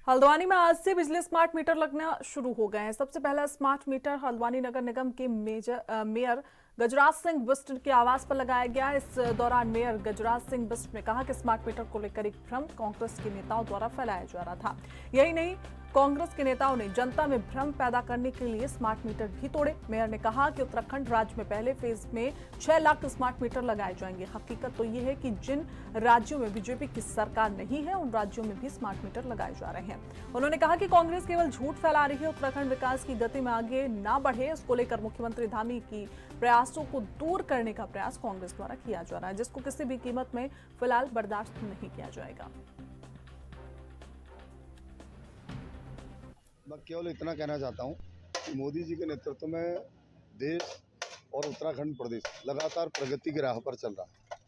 हल्द्वानी में आज से बिजली स्मार्ट मीटर लगना शुरू हो गए हैं। सबसे पहला स्मार्ट मीटर हल्द्वानी नगर निगम के मेयर गजराज सिंह बिष्ट के आवास पर लगाया गया। इस दौरान मेयर गजराज सिंह बिष्ट ने कहा कि स्मार्ट मीटर को लेकर एक भ्रम कांग्रेस के नेताओं द्वारा फैलाया जा रहा था। यही नहीं, कांग्रेस के नेताओं ने जनता में भ्रम पैदा करने के लिए स्मार्ट मीटर भी तोड़े। मेयर ने कहा कि उत्तराखंड राज्य में पहले फेज में 6 लाख स्मार्ट मीटर लगाए जाएंगे। हकीकत तो ये है कि जिन राज्यों में बीजेपी की सरकार नहीं है, उन राज्यों में भी स्मार्ट मीटर लगाए जा रहे हैं। उन्होंने कहा कि कांग्रेस केवल झूठ फैला रही है, उत्तराखंड विकास की गति में आगे ना बढ़े, इसको लेकर मुख्यमंत्री धामी की प्रयासों को दूर करने का प्रयास कांग्रेस द्वारा किया जा रहा है, जिसको किसी भी कीमत में फिलहाल बर्दाश्त नहीं किया जाएगा। मैं केवल इतना कहना चाहता हूं कि मोदी जी के नेतृत्व में देश और उत्तराखंड प्रदेश लगातार प्रगति की राह पर चल रहा है।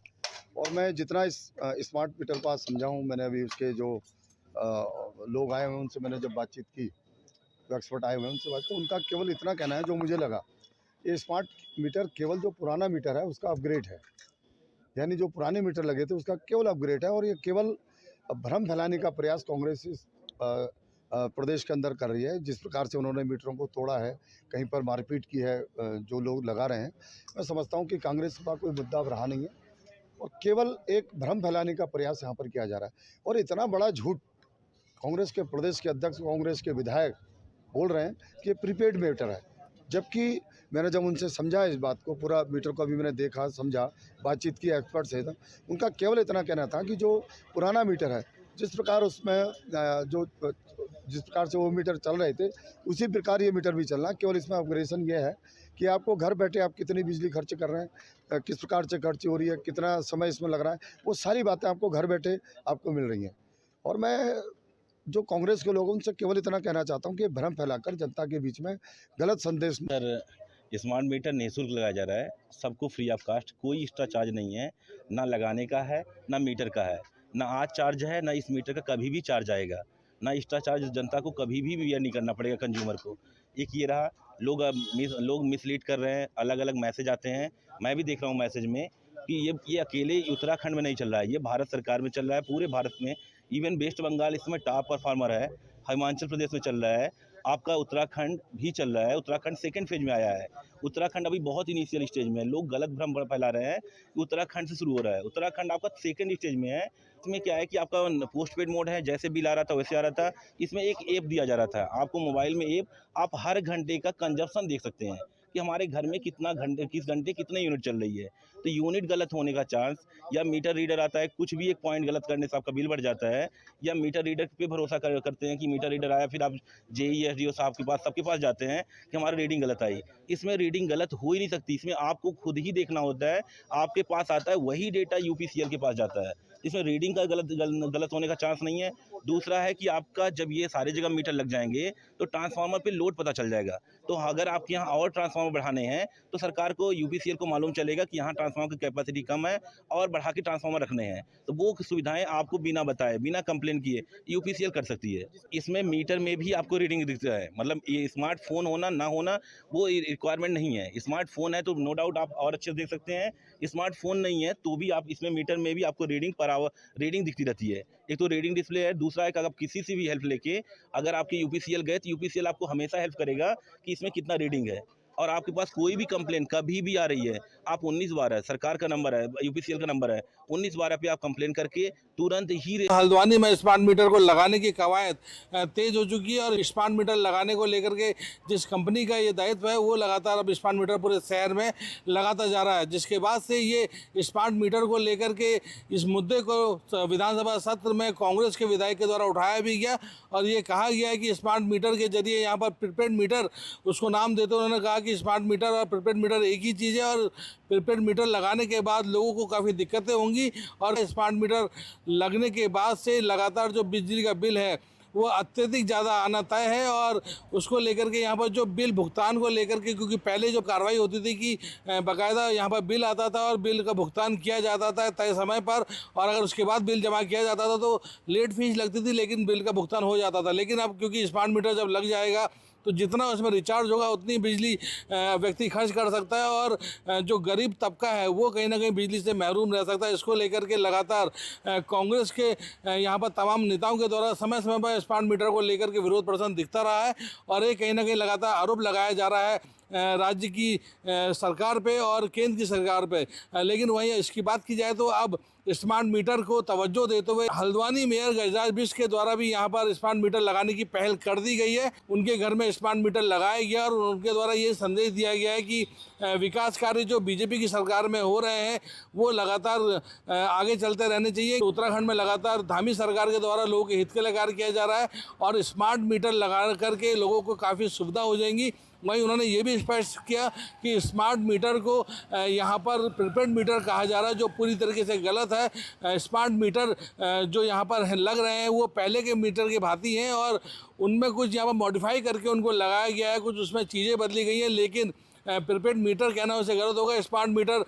और मैं जितना इस स्मार्ट मीटर को आज समझा हूं, मैंने अभी उसके जो लोग आए हुए उनसे मैंने जब बातचीत की, जो एक्सपर्ट आए हुए हैं उनसे बात की, उनका केवल इतना कहना है जो मुझे लगा, ये स्मार्ट मीटर केवल जो पुराना मीटर है उसका अपग्रेड है। यानी जो पुराने मीटर लगे थे उसका केवल अपग्रेड है। और ये केवल भ्रम फैलाने का प्रयास कांग्रेस इस प्रदेश के अंदर कर रही है। जिस प्रकार से उन्होंने मीटरों को तोड़ा है, कहीं पर मारपीट की है, जो लोग लगा रहे हैं, मैं समझता हूं कि कांग्रेस का कोई मुद्दा अब रहा नहीं है और केवल एक भ्रम फैलाने का प्रयास यहाँ पर किया जा रहा है। और इतना बड़ा झूठ कांग्रेस के प्रदेश के अध्यक्ष, कांग्रेस के विधायक बोल रहे हैं कि प्रीपेड मीटर है, जबकि मैंने जब उनसे समझा इस बात को, पूरा मीटर को अभी मैंने देखा, समझा, बातचीत की एक्सपर्ट से, उनका केवल इतना कहना था कि जो पुराना मीटर है, जिस प्रकार उसमें जिस प्रकार से वो मीटर चल रहे थे उसी प्रकार ये मीटर भी चलना। केवल इसमें अपग्रेडेशन ये है कि आपको घर बैठे आप कितनी बिजली खर्च कर रहे हैं, किस प्रकार से खर्च हो रही है, कितना समय इसमें लग रहा है, वो सारी बातें आपको घर बैठे आपको मिल रही हैं। और मैं जो कांग्रेस के लोगों उनसे केवल इतना कहना चाहता हूँ कि भ्रम फैलाकर जनता के बीच में गलत संदेश। स्मार्ट मीटर निःशुल्क लगाया जा रहा है, सबको फ्री ऑफ कास्ट, कोई एक्स्ट्रा चार्ज नहीं है, ना लगाने का है ना मीटर का है, ना आज चार्ज है ना इस मीटर का कभी भी चार्ज आएगा, ना एक्स्ट्रा चार्ज जनता को कभी भी बियर नहीं करना पड़ेगा कंज्यूमर को। एक ये रहा, लोग मिसलीड कर रहे हैं, अलग अलग मैसेज आते हैं, मैं भी देख रहा हूँ मैसेज में कि ये अकेले उत्तराखंड में नहीं चल रहा है, ये भारत सरकार में चल रहा है, पूरे भारत में। इवन वेस्ट बंगाल इसमें टॉप परफॉर्मर है, हिमाचल प्रदेश में चल रहा है, आपका उत्तराखंड भी चल रहा है। उत्तराखंड सेकंड फेज में आया है, उत्तराखंड अभी बहुत इनिशियल स्टेज में है। लोग गलत भ्रम फैला रहे हैं कि उत्तराखंड से शुरू हो रहा है, उत्तराखंड आपका सेकंड स्टेज में है। इसमें क्या है कि आपका पोस्ट पेड मोड है, जैसे बिल आ रहा था वैसे आ रहा था। इसमें एक ऐप दिया जा रहा था आपको मोबाइल में, ऐप आप हर घंटे का कंजप्शन देख सकते हैं कि हमारे घर में कितना घंटे, किस घंटे कितने यूनिट चल रही है। तो यूनिट गलत होने का चांस, या मीटर रीडर आता है, कुछ भी एक पॉइंट गलत करने से आपका बिल बढ़ जाता है, या मीटर रीडर पे भरोसा करते हैं कि मीटर रीडर आया, फिर आप जेई एसडीओ साहब के पास, सबके पास जाते हैं कि हमारी रीडिंग गलत आई। इसमें रीडिंग गलत हो ही नहीं सकती, इसमें आपको खुद ही देखना होता है, आपके पास आता है वही डेटा यूपीसीएल के पास जाता है। इसमें रीडिंग का गलत होने का चांस नहीं है। दूसरा है कि आपका जब ये सारे जगह मीटर लग जाएंगे तो ट्रांसफार्मर पे लोड पता चल जाएगा। तो अगर आपके यहाँ और ट्रांसफार्मर बढ़ाने हैं तो सरकार को, यूपीसीएल को मालूम चलेगा कि यहाँ ट्रांसफार्मर की कैपेसिटी कम है और बढ़ा के ट्रांसफार्मर रखने हैं, तो वो सुविधाएं आपको बिना बताए, बिना कंप्लेन किए यूपीसीएल कर सकती है। इसमें मीटर में भी आपको रीडिंग दिखता है, मतलब ये स्मार्टफोन होना ना होना वो रिक्वायरमेंट नहीं है। स्मार्टफोन है तो नो डाउट आप और अच्छे से देख सकते हैं, स्मार्टफोन नहीं है तो भी आप इसमें मीटर में भी आपको रीडिंग पर आवर रीडिंग दिखती रहती है। एक तो रीडिंग डिस्प्ले है, दूसरा है कि अगर किसी से भी हेल्प लेके अगर आपके यूपीसीएल गए तो यूपीसीएल आपको हमेशा हेल्प करेगा कि इसमें कितना रीडिंग है। और आपके पास कोई भी कंप्लेन कभी भी आ रही है, आप 1912 सरकार का नंबर है, यूपीसीएल का नंबर है, 1912 पे आप कंप्लेन करके तुरंत ही। हल्द्वानी में स्मार्ट मीटर को लगाने की कवायद तेज हो चुकी है और स्मार्ट मीटर लगाने को लेकर के जिस कंपनी का ये दायित्व है वो लगातार अब स्मार्ट मीटर पूरे शहर में लगाता जा रहा है, जिसके बाद से ये स्मार्ट मीटर को लेकर के इस मुद्दे को विधानसभा सत्र में कांग्रेस के विधायक के द्वारा उठाया भी गया और ये कहा गया है कि स्मार्ट मीटर के जरिए यहाँ पर प्रीपेड मीटर, उसको नाम देते उन्होंने कहा कि स्मार्ट मीटर और प्रीपेड मीटर एक ही चीज़ है और प्रीपेड मीटर लगाने के बाद लोगों को काफ़ी दिक्कतें होंगी और स्मार्ट मीटर लगने के बाद से लगातार जो बिजली का बिल है वो अत्यधिक ज़्यादा आना तय है। और उसको लेकर के यहाँ पर जो बिल भुगतान को लेकर के, क्योंकि पहले जो कार्रवाई होती थी कि बाकायदा यहाँ पर बिल आता था और बिल का भुगतान किया जाता था तय समय पर, और अगर उसके बाद बिल जमा किया जाता था तो लेट फीस लगती थी लेकिन बिल का भुगतान हो जाता था। लेकिन अब क्योंकि स्मार्ट मीटर जब लग जाएगा तो जितना उसमें रिचार्ज होगा उतनी बिजली व्यक्ति खर्च कर सकता है, और जो गरीब तबका है वो कहीं ना कहीं बिजली से महरूम रह सकता है। इसको लेकर के लगातार कांग्रेस के यहाँ पर तमाम नेताओं के द्वारा समय समय पर स्मार्ट मीटर को लेकर के विरोध प्रदर्शन दिखता रहा है, और ये कहीं ना कहीं लगातार आरोप लगाया जा रहा है राज्य की सरकार पे और केंद्र की सरकार पे। लेकिन वहीं इसकी बात की जाए तो अब स्मार्ट मीटर को तवज्जो देते हुए हल्द्वानी मेयर गजराज बिष्ट के द्वारा भी यहाँ पर स्मार्ट मीटर लगाने की पहल कर दी गई है। उनके घर में स्मार्ट मीटर लगाया गया और उनके द्वारा ये संदेश दिया गया है कि विकास कार्य जो बीजेपी की सरकार में हो रहे हैं वो लगातार आगे चलते रहने चाहिए। उत्तराखंड में लगातार धामी सरकार के द्वारा लोगों के हित के लिए कार्य किया जा रहा है और स्मार्ट मीटर लगा करके लोगों को काफ़ी सुविधा हो जाएंगी। वहीं उन्होंने ये भी स्पष्ट किया कि स्मार्ट मीटर को यहाँ पर प्रीपेड मीटर कहा जा रहा है, जो पूरी तरीके से गलत है। स्मार्ट मीटर जो यहाँ पर लग रहे हैं वो पहले के मीटर के भांति हैं और उनमें कुछ यहाँ पर मॉडिफाई करके उनको लगाया गया है, कुछ उसमें चीज़ें बदली गई हैं, लेकिन प्रीपेड मीटर कहना उसे गलत होगा। स्मार्ट मीटर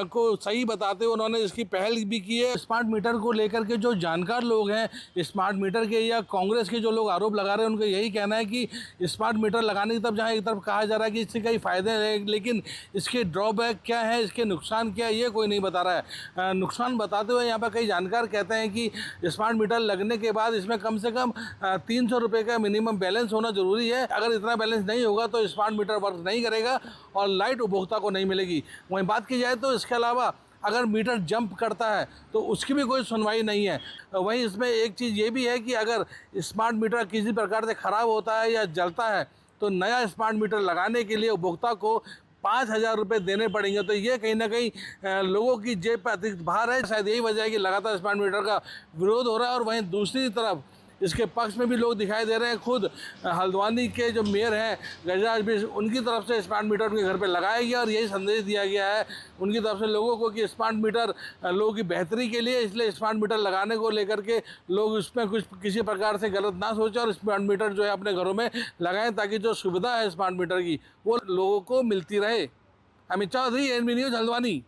को सही बताते हुए उन्होंने इसकी पहल भी की है। स्मार्ट मीटर को लेकर के जो जानकार लोग हैं स्मार्ट मीटर के या कांग्रेस के जो लोग आरोप लगा रहे हैं उनका यही कहना है कि स्मार्ट मीटर लगाने की तरफ जहाँ एक तरफ कहा जा रहा है कि इससे कई फ़ायदे हैं, लेकिन इसके ड्रॉबैक क्या है, इसके नुकसान क्या है, ये कोई नहीं बता रहा है। नुकसान बताते हुए यहाँ पर कई जानकार कहते हैं कि स्मार्ट मीटर लगने के बाद इसमें कम से कम 300 रुपये का मिनिमम बैलेंस होना ज़रूरी है। अगर इतना बैलेंस नहीं होगा तो स्मार्ट मीटर वर्क नहीं करेगा और लाइट उपभोक्ता को नहीं मिलेगी। वहीं बात की जाए तो इसके अलावा अगर मीटर जंप करता है तो उसकी भी कोई सुनवाई नहीं है। वहीं इसमें एक चीज़ ये भी है कि अगर स्मार्ट मीटर किसी प्रकार से ख़राब होता है या जलता है तो नया स्मार्ट मीटर लगाने के लिए उपभोक्ता को 5,000 रुपये देने पड़ेंगे। तो ये कहीं ना कहीं लोगों की जेब पर अतिरिक्त भार है। शायद यही वजह है कि लगातार स्मार्ट मीटर का विरोध हो रहा है। और वहीं दूसरी तरफ इसके पक्ष में भी लोग दिखाई दे रहे हैं। खुद हल्द्वानी के जो मेयर हैं गजराज बिष्ट, उनकी तरफ से स्मार्ट मीटर उनके घर पे लगाया गया और यही संदेश दिया गया है उनकी तरफ से लोगों को कि स्मार्ट मीटर लोगों की बेहतरी के लिए, इसलिए स्मार्ट मीटर लगाने को लेकर के लोग उसमें कुछ किसी प्रकार से गलत ना सोचें और स्मार्ट मीटर जो है अपने घरों में लगाएं, ताकि जो सुविधा है स्मार्ट मीटर की वो लोगों को मिलती रहे। Amit Chaudhary, NB news, Haldwani.